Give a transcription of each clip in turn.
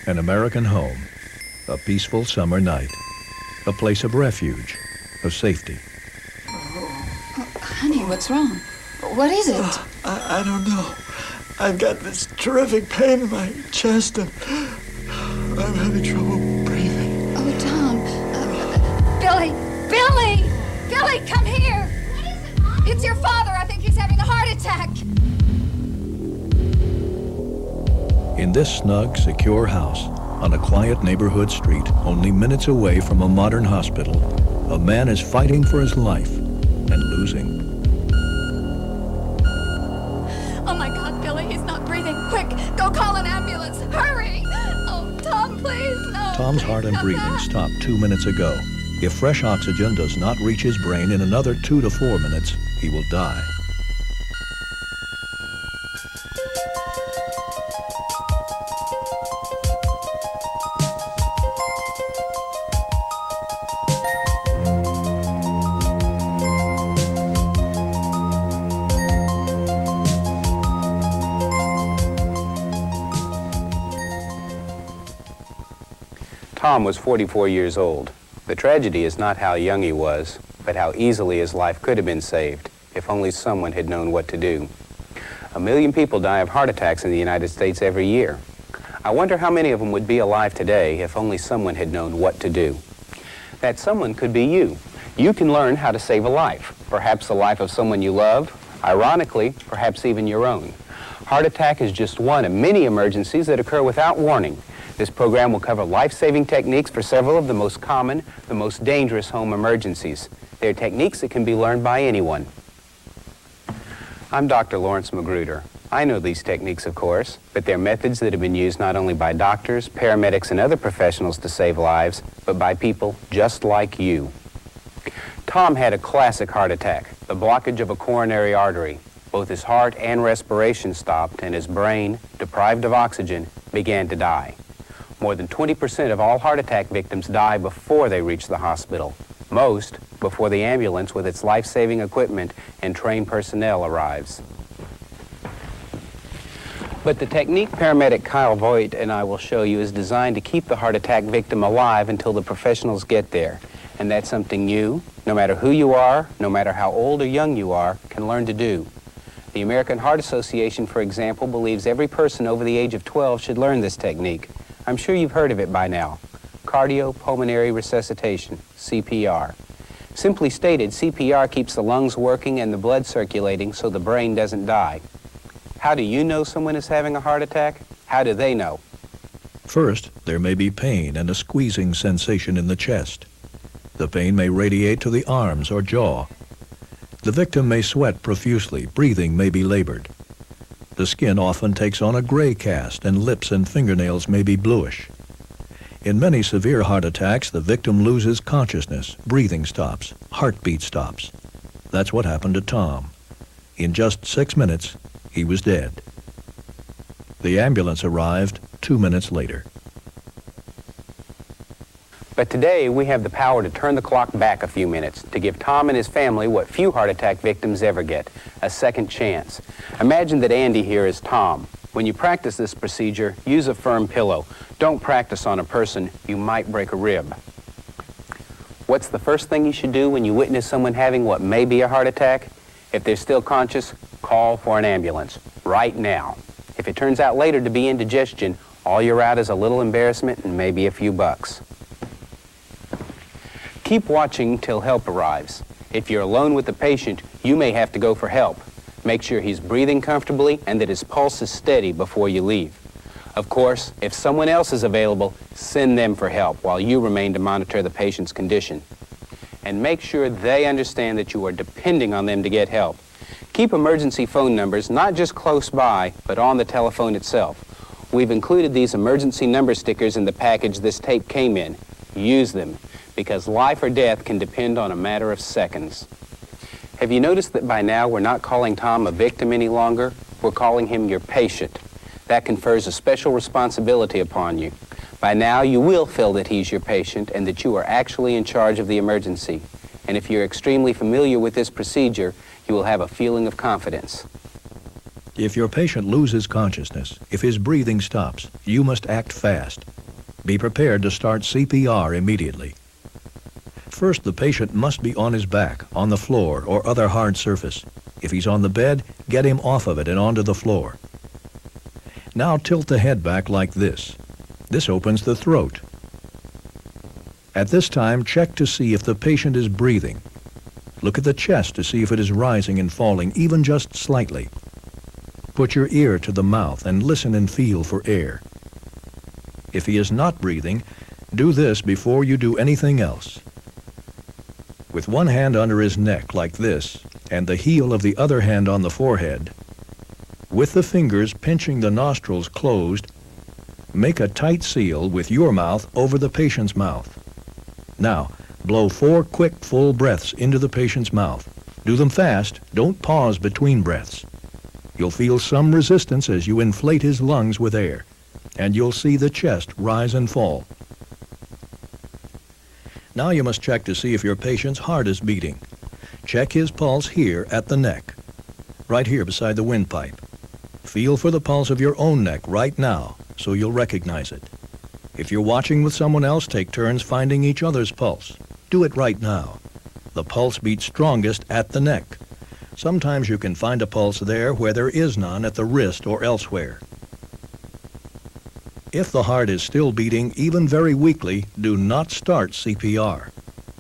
An American home, a peaceful summer night, a place of refuge, of safety. Honey, what's wrong? What is it? I don't know. I've got this terrific pain in my chest and I'm having trouble breathing. Oh, Tom. Billy! Billy! Billy, come here! What is it, Mom? It's your father. I think he's having a heart attack. In this snug, secure house, on a quiet neighborhood street, only minutes away from a modern hospital, a man is fighting for his life and losing. Oh, my God, Billy, he's not breathing. Quick, go call an ambulance. Hurry! Oh, Tom, please, no. Tom's heart and breathing stopped 2 minutes ago. If fresh oxygen does not reach his brain in another 2 to 4 minutes, he will die. Tom was 44 years old. The tragedy is not how young he was, but how easily his life could have been saved if only someone had known what to do. 1 million people die of heart attacks in the United States every year. I wonder how many of them would be alive today if only someone had known what to do. That someone could be you. You can learn how to save a life, perhaps the life of someone you love, ironically, perhaps even your own. Heart attack is just one of many emergencies that occur without warning. This program will cover life-saving techniques for several of the most common, the most dangerous home emergencies. They are techniques that can be learned by anyone. I'm Dr. Lawrence Magruder. I know these techniques, of course, but they're methods that have been used not only by doctors, paramedics, and other professionals to save lives, but by people just like you. Tom had a classic heart attack, the blockage of a coronary artery. Both his heart and respiration stopped, and his brain, deprived of oxygen, began to die. More than 20% of all heart attack victims die before they reach the hospital. Most before the ambulance with its life-saving equipment and trained personnel arrives. But the technique paramedic Kyle Voigt and I will show you is designed to keep the heart attack victim alive until the professionals get there. And that's something you, no matter who you are, no matter how old or young you are, can learn to do. The American Heart Association, for example, believes every person over the age of 12 should learn this technique. I'm sure you've heard of it by now. Cardiopulmonary resuscitation, CPR. Simply stated, CPR keeps the lungs working and the blood circulating so the brain doesn't die. How do you know someone is having a heart attack? How do they know? First, there may be pain and a squeezing sensation in the chest. The pain may radiate to the arms or jaw. The victim may sweat profusely, breathing may be labored. The skin often takes on a gray cast and lips and fingernails may be bluish. In many severe heart attacks, the victim loses consciousness, breathing stops, heartbeat stops. That's what happened to Tom. In just 6 minutes, he was dead. The ambulance arrived 2 minutes later. But today, we have the power to turn the clock back a few minutes to give Tom and his family what few heart attack victims ever get, a second chance. Imagine that Andy here is Tom. When you practice this procedure, use a firm pillow. Don't practice on a person. You might break a rib. What's the first thing you should do when you witness someone having what may be a heart attack? If they're still conscious, call for an ambulance right now. If it turns out later to be indigestion, all you're out is a little embarrassment and maybe a few bucks. Keep watching till help arrives. If you're alone with the patient, you may have to go for help. Make sure he's breathing comfortably and that his pulse is steady before you leave. Of course, if someone else is available, send them for help while you remain to monitor the patient's condition. And make sure they understand that you are depending on them to get help. Keep emergency phone numbers not just close by, but on the telephone itself. We've included these emergency number stickers in the package this tape came in. Use them, because life or death can depend on a matter of seconds. Have you noticed that by now we're not calling Tom a victim any longer? We're calling him your patient. That confers a special responsibility upon you. By now you will feel that he's your patient and that you are actually in charge of the emergency. And if you're extremely familiar with this procedure, you will have a feeling of confidence. If your patient loses consciousness, if his breathing stops, you must act fast. Be prepared to start CPR immediately. First, the patient must be on his back, on the floor, or other hard surface. If he's on the bed, get him off of it and onto the floor. Now tilt the head back like this. This opens the throat. At this time, check to see if the patient is breathing. Look at the chest to see if it is rising and falling, even just slightly. Put your ear to the mouth and listen and feel for air. If he is not breathing, do this before you do anything else. With one hand under his neck like this, and the heel of the other hand on the forehead, with the fingers pinching the nostrils closed, make a tight seal with your mouth over the patient's mouth. Now, blow 4 quick, full breaths into the patient's mouth. Do them fast. Don't pause between breaths. You'll feel some resistance as you inflate his lungs with air, and you'll see the chest rise and fall. Now you must check to see if your patient's heart is beating. Check his pulse here at the neck, right here beside the windpipe. Feel for the pulse of your own neck right now, so you'll recognize it. If you're watching with someone else, take turns finding each other's pulse. Do it right now. The pulse beats strongest at the neck. Sometimes you can find a pulse there where there is none at the wrist or elsewhere. If the heart is still beating, even very weakly, do not start CPR.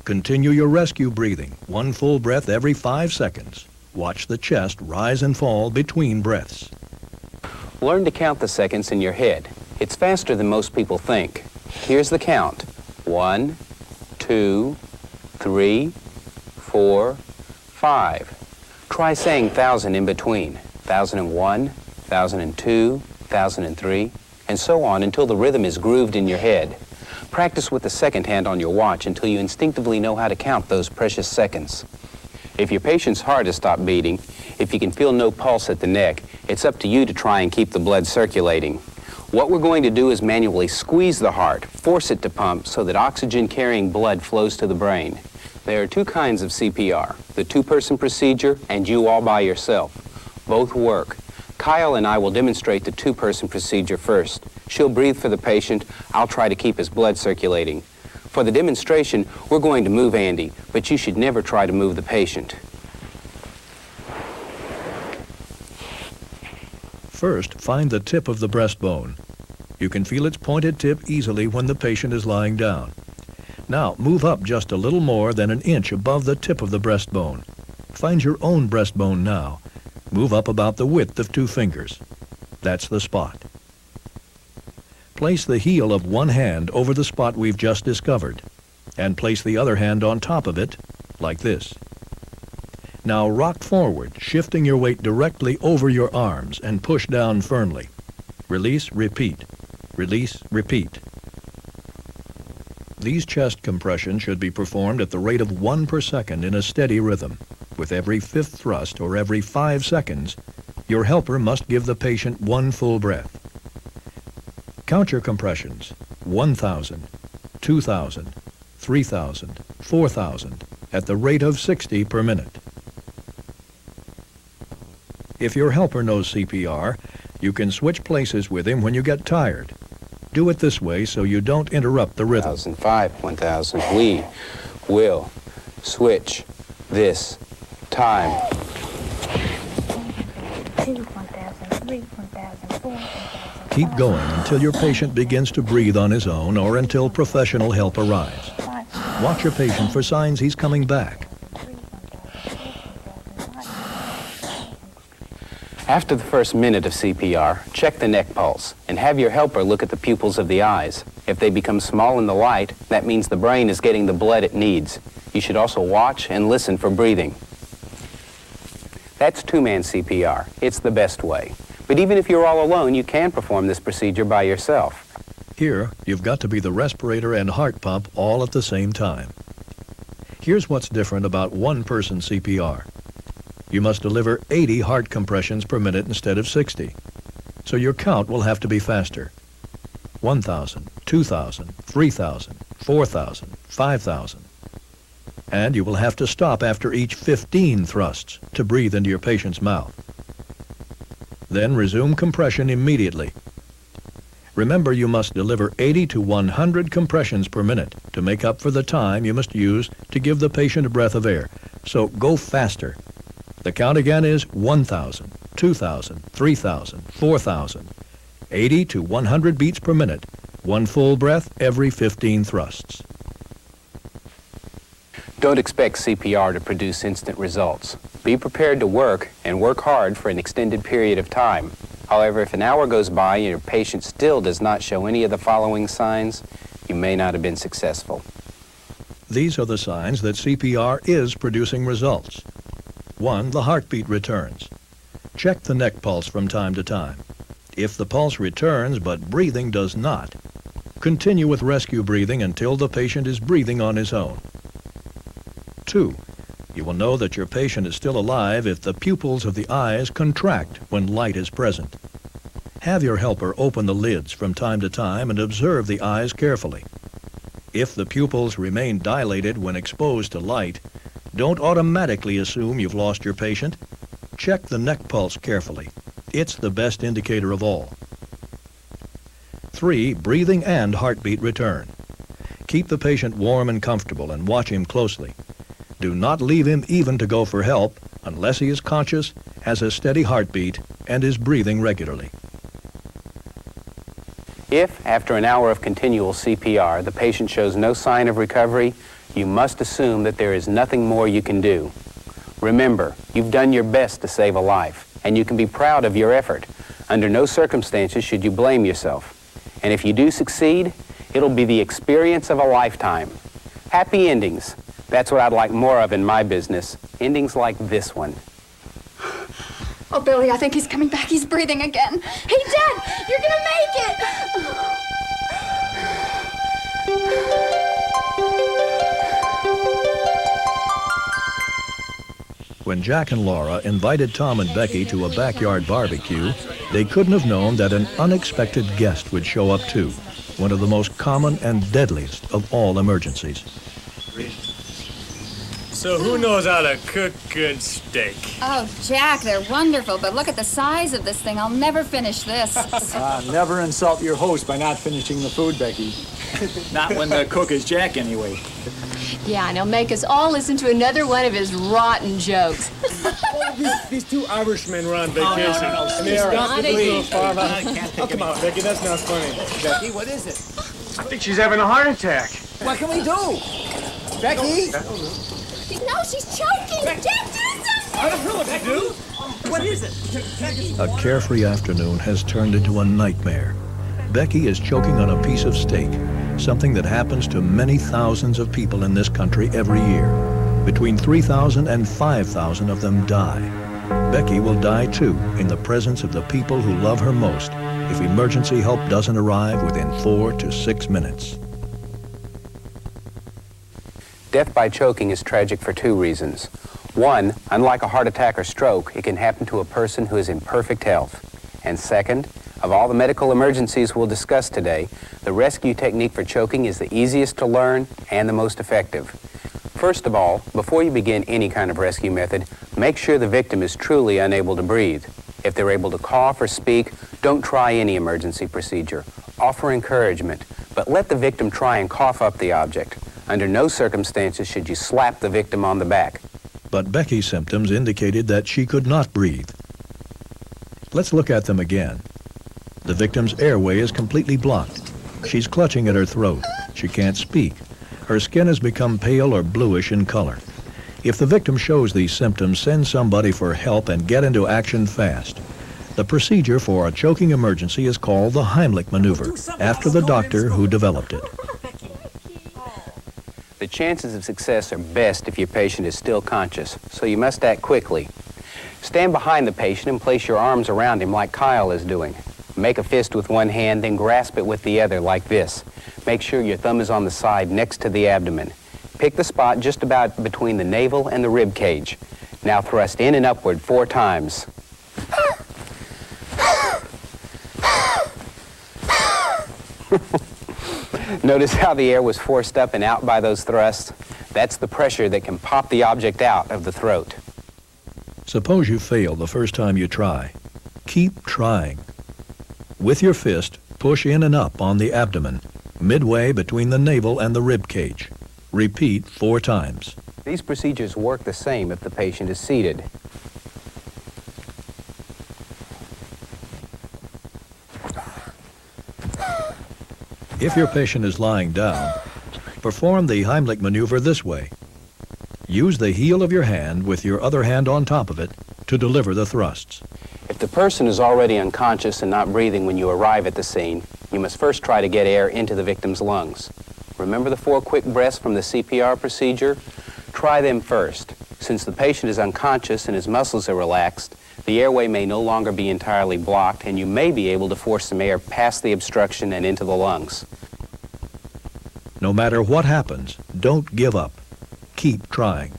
Continue your rescue breathing, 1 full breath every 5 seconds. Watch the chest rise and fall between breaths. Learn to count the seconds in your head. It's faster than most people think. Here's the count. 1, 2, 3, 4, 5. Try saying 1,000 in between. 1,001, 1,002, 1,003, and so on until the rhythm is grooved in your head. Practice with the second hand on your watch until you instinctively know how to count those precious seconds. If your patient's heart has stopped beating, if you can feel no pulse at the neck, it's up to you to try and keep the blood circulating. What we're going to do is manually squeeze the heart, force it to pump so that oxygen-carrying blood flows to the brain. There are 2 kinds of CPR, the 2-person procedure and you all by yourself. Both work. Kyle and I will demonstrate the 2-person procedure first. She'll breathe for the patient. I'll try to keep his blood circulating. For the demonstration, we're going to move Andy, but you should never try to move the patient. First, find the tip of the breastbone. You can feel its pointed tip easily when the patient is lying down. Now, move up just a little more than an inch above the tip of the breastbone. Find your own breastbone now. Move up about the width of 2 fingers. That's the spot. Place the heel of one hand over the spot we've just discovered, and place the other hand on top of it, like this. Now rock forward, shifting your weight directly over your arms, and push down firmly. Release, repeat. Release, repeat. These chest compressions should be performed at the rate of 1 per second in a steady rhythm. With every 5th thrust or every 5 seconds, your helper must give the patient 1 full breath. Count your compressions. 1,000, 2,000, 3,000, 4,000 at the rate of 60 per minute. If your helper knows CPR, you can switch places with him when you get tired. Do it this way so you don't interrupt the rhythm. 1,005, 1,000. We will switch this time. 2, 1,003, 1,004, 1,005. Keep going until your patient begins to breathe on his own or until professional help arrives. Watch your patient for signs he's coming back. After the first minute of CPR, check the neck pulse and have your helper look at the pupils of the eyes. If they become small in the light, that means the brain is getting the blood it needs. You should also watch and listen for breathing. That's 2-man CPR. It's the best way. But even if you're all alone, you can perform this procedure by yourself. Here, you've got to be the respirator and heart pump all at the same time. Here's what's different about 1-person CPR. You must deliver 80 heart compressions per minute instead of 60. So your count will have to be faster. 1,000, 2,000, 3,000, 4,000, 5,000. And you will have to stop after each 15 thrusts to breathe into your patient's mouth. Then resume compression immediately. Remember, you must deliver 80 to 100 compressions per minute to make up for the time you must use to give the patient a breath of air. So go faster. The count again is 1,000, 2,000, 3,000, 4,000. 80 to 100 beats per minute. One full breath every 15 thrusts. Don't expect CPR to produce instant results. Be prepared to work and work hard for an extended period of time. However, if an hour goes by and your patient still does not show any of the following signs, you may not have been successful. These are the signs that CPR is producing results. 1. The heartbeat returns. Check the neck pulse from time to time. If the pulse returns but breathing does not, continue with rescue breathing until the patient is breathing on his own. 2. You will know that your patient is still alive if the pupils of the eyes contract when light is present. Have your helper open the lids from time to time and observe the eyes carefully. If the pupils remain dilated when exposed to light, don't automatically assume you've lost your patient. Check the neck pulse carefully. It's the best indicator of all. 3. Breathing and heartbeat return. Keep the patient warm and comfortable and watch him closely. Do not leave him even to go for help unless he is conscious, has a steady heartbeat, and is breathing regularly. If, after an hour of continual CPR, the patient shows no sign of recovery, you must assume that there is nothing more you can do. Remember, you've done your best to save a life, and you can be proud of your effort. Under no circumstances should you blame yourself. And if you do succeed, it'll be the experience of a lifetime. Happy endings. That's what I'd like more of in my business. Endings like this one. Oh, Billy, I think he's coming back. He's breathing again. Hey, Dad, you're gonna make it! When Jack and Laura invited Tom and Becky to a backyard barbecue, they couldn't have known that an unexpected guest would show up too, one of the most common and deadliest of all emergencies. So who knows how to cook good steak? Oh, Jack, they're wonderful, but look at the size of this thing. I'll never finish this. Never insult your host by not finishing the food, Becky. Not when the cook is Jack, anyway. Yeah, and he'll make us all listen to another one of his rotten jokes. These two Irishmen were on vacation. no. And they stopped at this little Not farmhouse. Oh, come on, Becky, that's not funny. Becky, what is it? I think she's having a heart attack. What can we do? Becky? No, she's choking! Jack, do something! I don't know what to do. What is it? A carefree afternoon has turned into a nightmare. Becky is choking on a piece of steak, something that happens to many thousands of people in this country every year. Between 3,000 and 5,000 of them die. Becky will die too in the presence of the people who love her most if emergency help doesn't arrive within 4 to 6 minutes. Death by choking is tragic for two reasons. One, unlike a heart attack or stroke, it can happen to a person who is in perfect health. And second, of all the medical emergencies we'll discuss today, the rescue technique for choking is the easiest to learn and the most effective. First of all, before you begin any kind of rescue method, make sure the victim is truly unable to breathe. If they're able to cough or speak, don't try any emergency procedure. Offer encouragement, but let the victim try and cough up the object. Under no circumstances should you slap the victim on the back. But Becky's symptoms indicated that she could not breathe. Let's look at them again. The victim's airway is completely blocked. She's clutching at her throat. She can't speak. Her skin has become pale or bluish in color. If the victim shows these symptoms, send somebody for help and get into action fast. The procedure for a choking emergency is called the Heimlich maneuver, after the doctor who developed it. The chances of success are best if your patient is still conscious, so you must act quickly. Stand behind the patient and place your arms around him like Kyle is doing. Make a fist with one hand, then grasp it with the other like this. Make sure your thumb is on the side next to the abdomen. Pick the spot just about between the navel and the rib cage. Now thrust in and upward 4 times. Notice how the air was forced up and out by those thrusts? That's the pressure that can pop the object out of the throat. Suppose you fail the first time you try. keep trying. With your fist, push in and up on the abdomen, midway between the navel and the rib cage. Repeat 4 times. These procedures work the same if the patient is seated. If your patient is lying down, perform the Heimlich maneuver this way. Use the heel of your hand with your other hand on top of it to deliver the thrusts. If the person is already unconscious and not breathing when you arrive at the scene, you must first try to get air into the victim's lungs. Remember the 4 quick breaths from the CPR procedure? Try them first. Since the patient is unconscious and his muscles are relaxed, the airway may no longer be entirely blocked, and you may be able to force some air past the obstruction and into the lungs. No matter what happens, don't give up. Keep trying.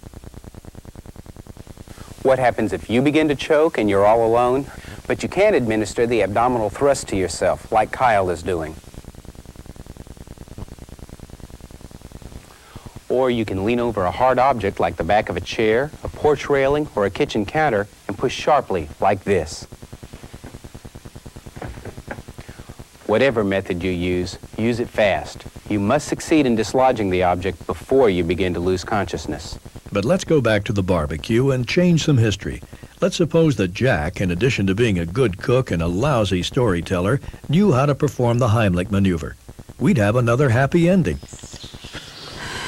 What happens if you begin to choke and you're all alone, but you can't administer the abdominal thrust to yourself, like Kyle is doing? Or you can lean over a hard object like the back of a chair, a porch railing, or a kitchen counter and push sharply like this. Whatever method you use it fast. You must succeed in dislodging the object before you begin to lose consciousness. But let's go back to the barbecue and change some history. Let's suppose that Jack, in addition to being a good cook and a lousy storyteller, knew how to perform the Heimlich maneuver. We'd have another happy ending.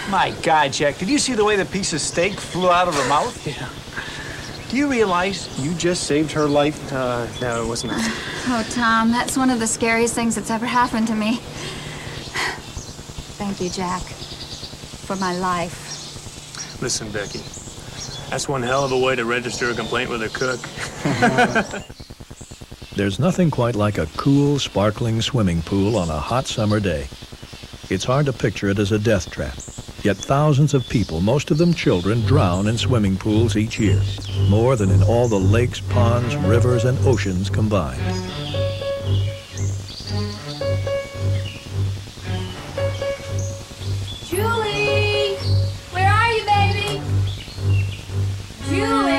My God, Jack, did you see the way the piece of steak flew out of her mouth? Yeah. Do you realize you just saved her life? No, it wasn't. Oh, Tom, that's one of the scariest things that's ever happened to me. Thank you, Jack, for my life. Listen, Becky, that's one hell of a way to register a complaint with a cook. There's nothing quite like a cool, sparkling swimming pool on a hot summer day. It's hard to picture it as a death trap. Yet thousands of people, most of them children, drown in swimming pools each year, more than in all the lakes, ponds, rivers, and oceans combined. Julie! Where are you, baby? Julie!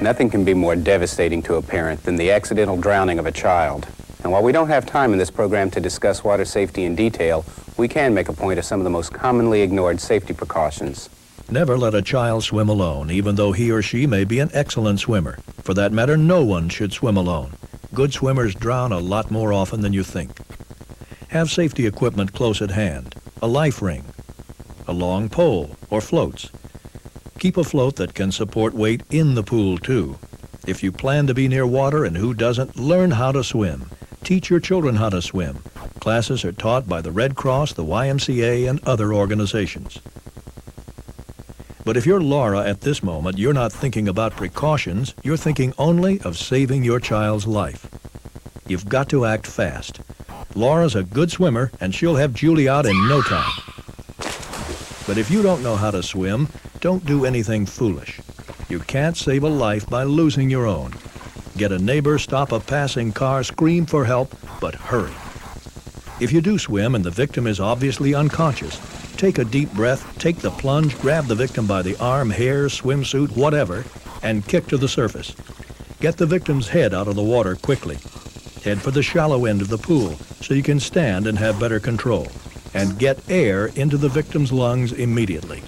Nothing can be more devastating to a parent than the accidental drowning of a child. And while we don't have time in this program to discuss water safety in detail, we can make a point of some of the most commonly ignored safety precautions. Never let a child swim alone, even though he or she may be an excellent swimmer. For that matter, no one should swim alone. Good swimmers drown a lot more often than you think. Have safety equipment close at hand, a life ring, a long pole, or floats. Keep a float that can support weight in the pool, too. If you plan to be near water, and who doesn't, learn how to swim. Teach your children how to swim. Classes are taught by the Red Cross, the YMCA, and other organizations. But if you're Laura at this moment, you're not thinking about precautions, you're thinking only of saving your child's life. You've got to act fast. Laura's a good swimmer, and she'll have Julie out in no time. But if you don't know how to swim, don't do anything foolish. You can't save a life by losing your own. Get a neighbor, stop a passing car, scream for help, but hurry. If you do swim and the victim is obviously unconscious, take a deep breath, take the plunge, grab the victim by the arm, hair, swimsuit, whatever, and kick to the surface. Get the victim's head out of the water quickly. Head for the shallow end of the pool so you can stand and have better control. And get air into the victim's lungs immediately.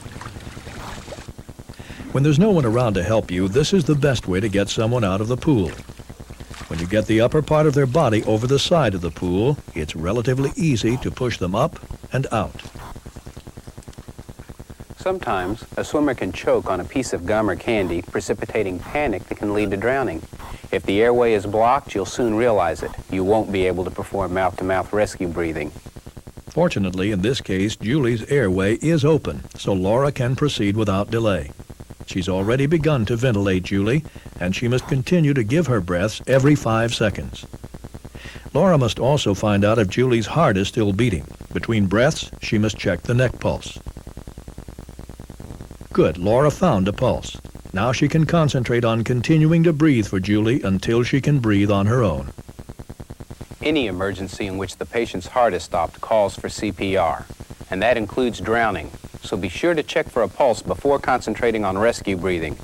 When there's no one around to help you, this is the best way to get someone out of the pool. When you get the upper part of their body over the side of the pool, it's relatively easy to push them up and out. Sometimes, a swimmer can choke on a piece of gum or candy, precipitating panic that can lead to drowning. If the airway is blocked, you'll soon realize it. You won't be able to perform mouth-to-mouth rescue breathing. Fortunately, in this case, Julie's airway is open, so Laura can proceed without delay. She's already begun to ventilate Julie, and she must continue to give her breaths every 5 seconds. Laura must also find out if Julie's heart is still beating. Between breaths, she must check the neck pulse. Good, Laura found a pulse. Now she can concentrate on continuing to breathe for Julie until she can breathe on her own. Any emergency in which the patient's heart is stopped calls for CPR, and that includes drowning. so be sure to check for a pulse before concentrating on rescue breathing.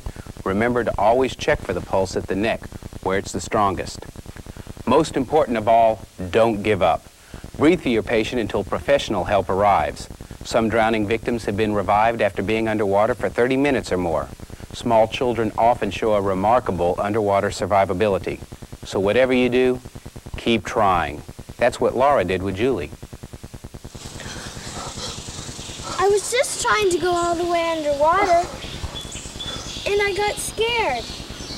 Remember to always check for the pulse at the neck, where it's the strongest. Most important of all, don't give up. Breathe for your patient until professional help arrives. Some drowning victims have been revived after being underwater for 30 minutes or more. Small children often show a remarkable underwater survivability. So whatever you do, keep trying. That's what Laura did with Julie. I was just trying to go all the way underwater, and I got scared.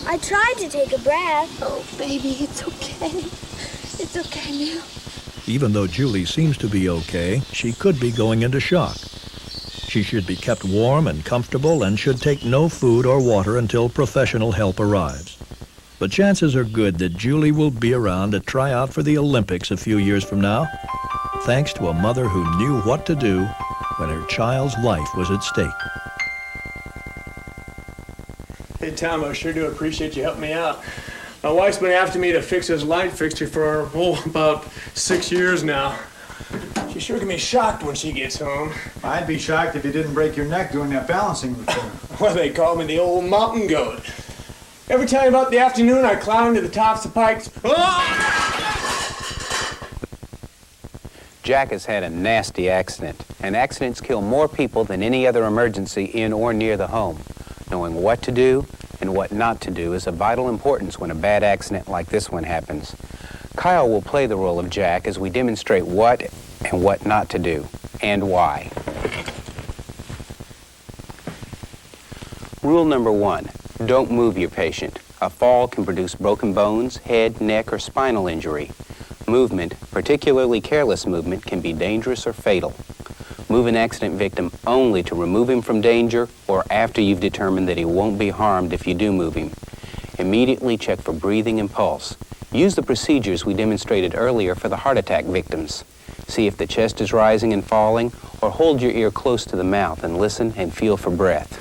I tried to take a breath. Oh, baby, it's okay. It's okay now. Even though Julie seems to be okay, she could be going into shock. She should be kept warm and comfortable and should take no food or water until professional help arrives. But chances are good that Julie will be around to try out for the Olympics a few years from now, thanks to a mother who knew what to do when her child's life was at stake. Hey, Tom, I sure do appreciate you helping me out. My wife's been after me to fix this light fixture for, about 6 years now. She's sure gonna be shocked when she gets home. I'd be shocked if you didn't break your neck doing that balancing routine. Well, they call me the old mountain goat. Every time about the afternoon, I climb to the tops of pikes. Jack has had a nasty accident, and accidents kill more people than any other emergency in or near the home. Knowing what to do and what not to do is of vital importance when a bad accident like this one happens. Kyle will play the role of Jack as we demonstrate what and what not to do, and why. Rule number 1, don't move your patient. A fall can produce broken bones, head, neck, or spinal injury. Movement, particularly careless movement, can be dangerous or fatal. Move an accident victim only to remove him from danger or after you've determined that he won't be harmed if you do move him. Immediately check for breathing and pulse. Use the procedures we demonstrated earlier for the heart attack victims. See if the chest is rising and falling, or hold your ear close to the mouth and listen and feel for breath.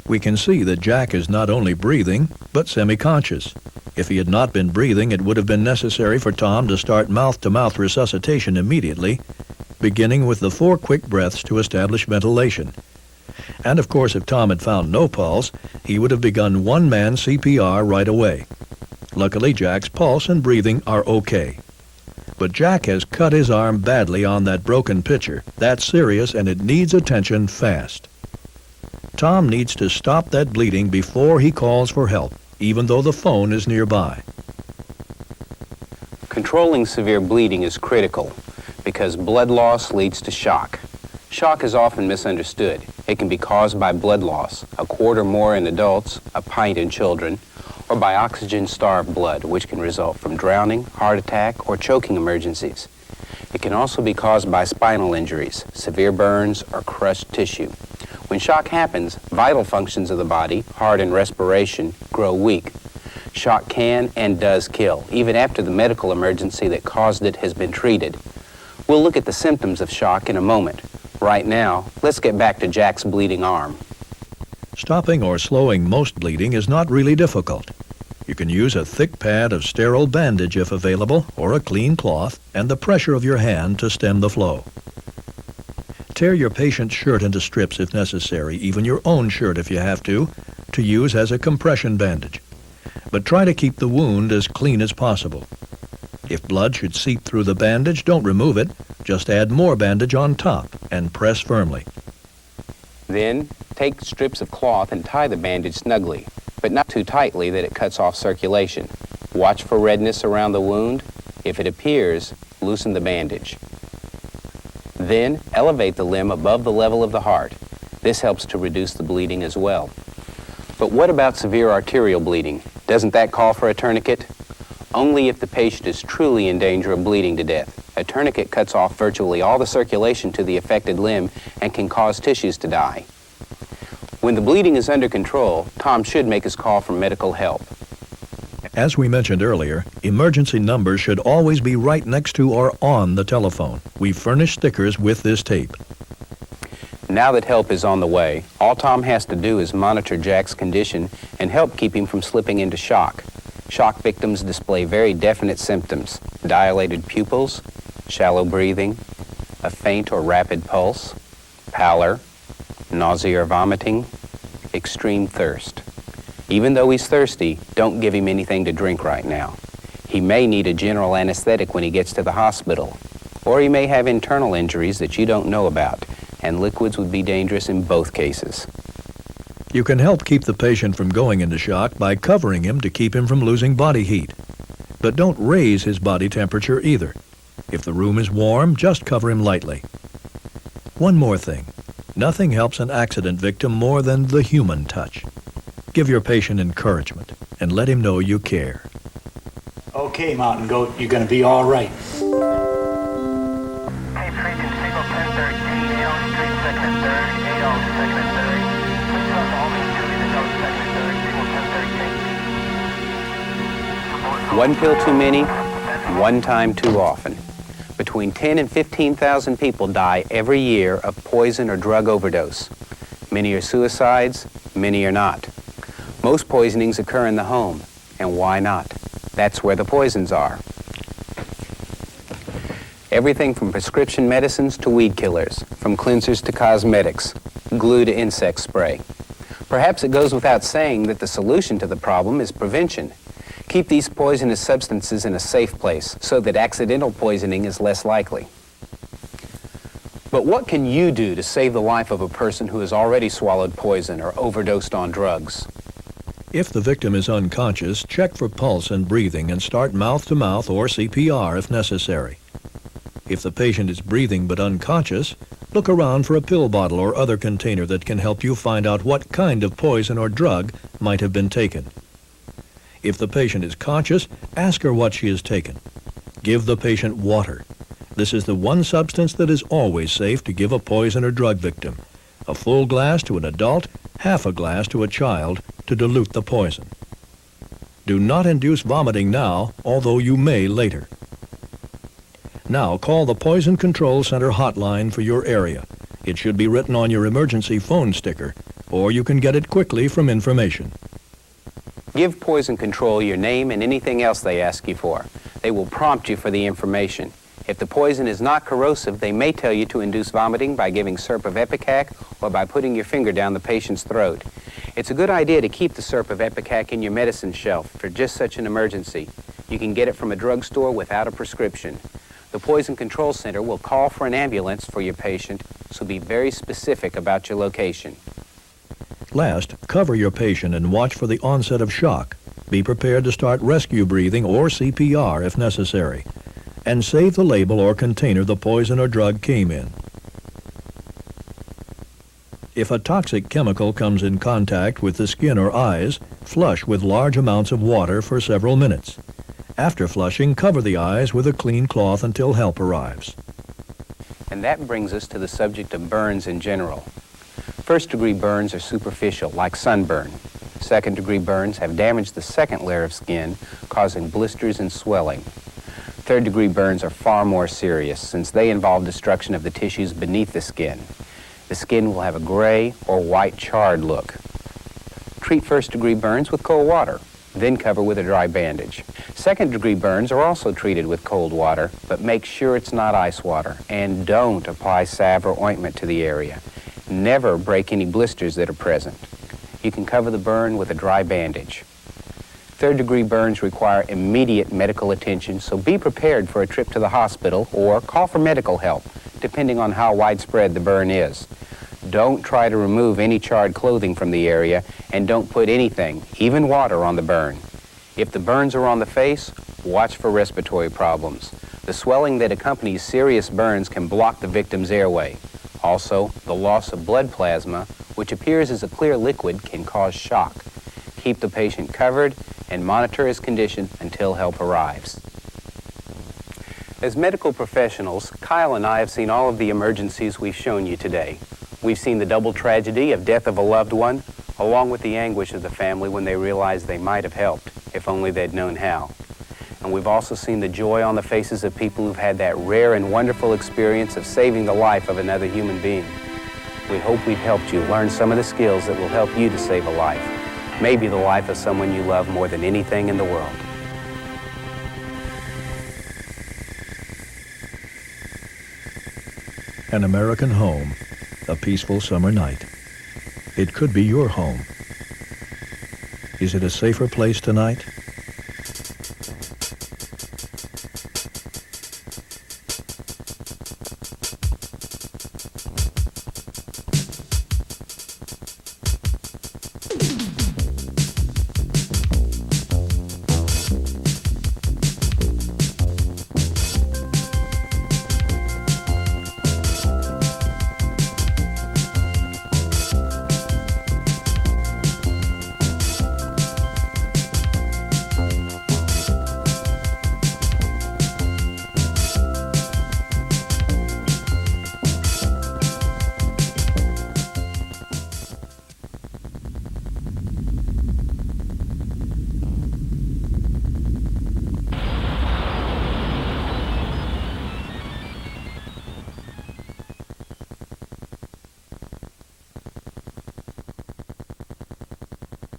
We can see that Jack is not only breathing, but semi-conscious. If he had not been breathing, it would have been necessary for Tom to start mouth-to-mouth resuscitation immediately, beginning with the 4 quick breaths to establish ventilation. And of course, if Tom had found no pulse, he would have begun one-man CPR right away. Luckily, Jack's pulse and breathing are okay. But Jack has cut his arm badly on that broken pitcher. That's serious, and it needs attention fast. Tom needs to stop that bleeding before he calls for help, even though the phone is nearby. Controlling severe bleeding is critical because blood loss leads to shock. Shock is often misunderstood. It can be caused by blood loss, a quart or more in adults, a pint in children, or by oxygen-starved blood, which can result from drowning, heart attack, or choking emergencies. It can also be caused by spinal injuries, severe burns, or crushed tissue. When shock happens, vital functions of the body, heart and respiration, grow weak. Shock can and does kill, even after the medical emergency that caused it has been treated. We'll look at the symptoms of shock in a moment. Right now, let's get back to Jack's bleeding arm. Stopping or slowing most bleeding is not really difficult. You can use a thick pad of sterile bandage if available, or a clean cloth, and the pressure of your hand to stem the flow. Tear your patient's shirt into strips if necessary, even your own shirt if you have to use as a compression bandage. But try to keep the wound as clean as possible. If blood should seep through the bandage, don't remove it. Just add more bandage on top and press firmly. Then, take strips of cloth and tie the bandage snugly, but not too tightly that it cuts off circulation. Watch for redness around the wound. If it appears, loosen the bandage. Then, elevate the limb above the level of the heart. This helps to reduce the bleeding as well. But what about severe arterial bleeding? Doesn't that call for a tourniquet? Only if the patient is truly in danger of bleeding to death. A tourniquet cuts off virtually all the circulation to the affected limb and can cause tissues to die. When the bleeding is under control, Tom should make his call for medical help. As we mentioned earlier, emergency numbers should always be right next to or on the telephone. We furnish stickers with this tape. Now that help is on the way, all Tom has to do is monitor Jack's condition and help keep him from slipping into shock. Shock victims display very definite symptoms: dilated pupils, shallow breathing, a faint or rapid pulse, pallor, nausea or vomiting, extreme thirst. Even though he's thirsty, don't give him anything to drink right now. He may need a general anesthetic when he gets to the hospital, or he may have internal injuries that you don't know about, and liquids would be dangerous in both cases. You can help keep the patient from going into shock by covering him to keep him from losing body heat. But don't raise his body temperature either. If the room is warm, just cover him lightly. One more thing. Nothing helps an accident victim more than the human touch. Give your patient encouragement and let him know you care. Okay, Mountain Goat, you're gonna be all right. One pill too many, one time too often. Between 10 and 15,000 people die every year of poison or drug overdose. Many are suicides, many are not. Most poisonings occur in the home, and why not? That's where the poisons are. Everything from prescription medicines to weed killers, from cleansers to cosmetics, glue to insect spray. Perhaps it goes without saying that the solution to the problem is prevention. Keep these poisonous substances in a safe place so that accidental poisoning is less likely. But what can you do to save the life of a person who has already swallowed poison or overdosed on drugs? If the victim is unconscious, check for pulse and breathing and start mouth-to-mouth or CPR if necessary. If the patient is breathing but unconscious, look around for a pill bottle or other container that can help you find out what kind of poison or drug might have been taken. If the patient is conscious, ask her what she has taken. Give the patient water. This is the one substance that is always safe to give a poison or drug victim. A full glass to an adult, half a glass to a child to dilute the poison. Do not induce vomiting now, although you may later. Now call the Poison Control Center hotline for your area. It should be written on your emergency phone sticker, or you can get it quickly from information. Give Poison Control your name and anything else they ask you for. They will prompt you for the information. If the poison is not corrosive, they may tell you to induce vomiting by giving syrup of Ipecac or by putting your finger down the patient's throat. It's a good idea to keep the syrup of Ipecac in your medicine shelf for just such an emergency. You can get it from a drugstore without a prescription. The Poison Control Center will call for an ambulance for your patient, so be very specific about your location. Last, cover your patient and watch for the onset of shock. Be prepared to start rescue breathing or CPR if necessary. And save the label or container the poison or drug came in. If a toxic chemical comes in contact with the skin or eyes, flush with large amounts of water for several minutes. After flushing, cover the eyes with a clean cloth until help arrives. And that brings us to the subject of burns in general. First-degree burns are superficial, like sunburn. Second-degree burns have damaged the second layer of skin, causing blisters and swelling. Third-degree burns are far more serious, since they involve destruction of the tissues beneath the skin. The skin will have a gray or white charred look. Treat first-degree burns with cold water, then cover with a dry bandage. Second-degree burns are also treated with cold water, but make sure it's not ice water, and don't apply salve or ointment to the area. Never break any blisters that are present. You can cover the burn with a dry bandage. Third-degree burns require immediate medical attention, so be prepared for a trip to the hospital or call for medical help, depending on how widespread the burn is. Don't try to remove any charred clothing from the area, and don't put anything, even water, on the burn. If the burns are on the face, watch for respiratory problems. The swelling that accompanies serious burns can block the victim's airway. Also, the loss of blood plasma, which appears as a clear liquid, can cause shock. Keep the patient covered and monitor his condition until help arrives. As medical professionals, Kyle and I have seen all of the emergencies we've shown you today. We've seen the double tragedy of death of a loved one, along with the anguish of the family when they realized they might have helped, if only they'd known how. And we've also seen the joy on the faces of people who've had that rare and wonderful experience of saving the life of another human being. We hope we've helped you learn some of the skills that will help you to save a life, maybe the life of someone you love more than anything in the world. An American Home, a peaceful summer night. It could be your home. Is it a safer place tonight?